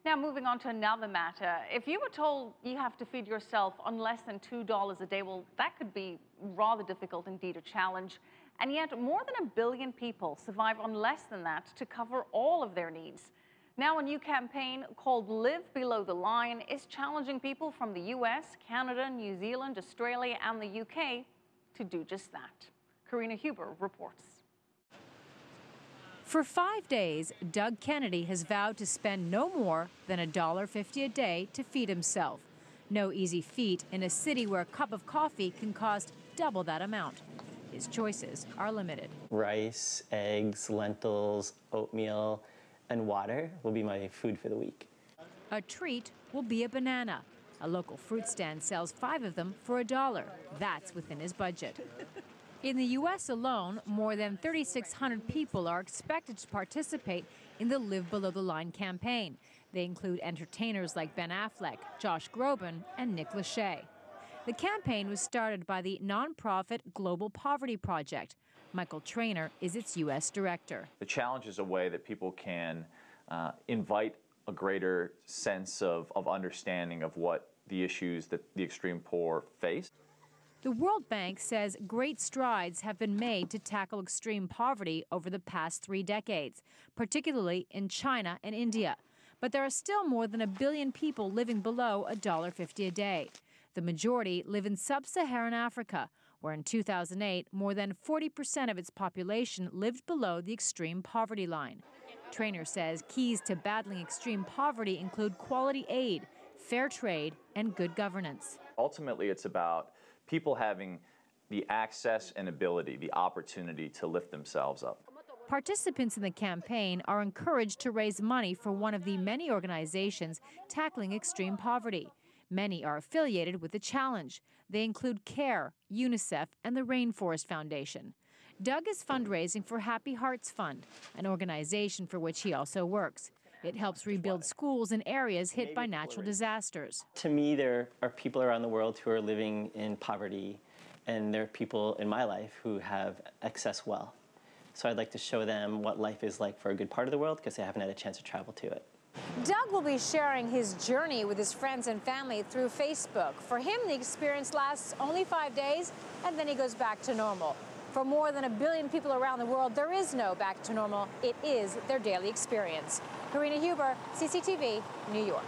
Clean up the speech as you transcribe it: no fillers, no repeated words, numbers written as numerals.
Now, moving on to another matter. If you were told you have to feed yourself on less than $2 a day, well, that could be rather difficult, indeed a challenge. And yet, more than 1 billion people survive on less than that to cover all of their needs. Now, a new campaign called Live Below the Line is challenging people from the US, Canada, New Zealand, Australia, and the UK to do just that. Karina Huber reports. For 5 days, Doug Kennedy has vowed to spend no more than $1.50 a day to feed himself. No easy feat in a city where a cup of coffee can cost double that amount. His choices are limited. Rice, eggs, lentils, oatmeal, and water will be my food for the week. A treat will be a banana. A local fruit stand sells 5 of them for $1. That's within his budget. In the U.S. alone, more than 3,600 people are expected to participate in the Live Below the Line campaign. They include entertainers like Ben Affleck, Josh Groban, and Nick Lachey. The campaign was started by the nonprofit Global Poverty Project. Michael Traynor is its U.S. director. The challenge is a way that people can invite a greater sense of understanding of what the issues that the extreme poor face. The World Bank says great strides have been made to tackle extreme poverty over the past 3 decades, particularly in China and India. But there are still more than 1 billion people living below $1.50 a day. The majority live in sub-Saharan Africa, where in 2008, more than 40% of its population lived below the extreme poverty line. Traynor says keys to battling extreme poverty include quality aid, fair trade, and good governance. Ultimately, it's about people having the access and ability, the opportunity to lift themselves up. Participants in the campaign are encouraged to raise money for one of the many organizations tackling extreme poverty. Many are affiliated with the challenge. They include CARE, UNICEF, and the Rainforest Foundation. Doug is fundraising for Happy Hearts Fund, an organization for which he also works. It helps rebuild schools in areas hit by natural disasters. To me, there are people around the world who are living in poverty, and there are people in my life who have excess wealth. So I'd like to show them what life is like for a good part of the world because they haven't had a chance to travel to it. Doug will be sharing his journey with his friends and family through Facebook. For him, the experience lasts only 5 days, and then he goes back to normal. For more than 1 billion people around the world, there is no back to normal. It is their daily experience. Karina Huber, CCTV, New York.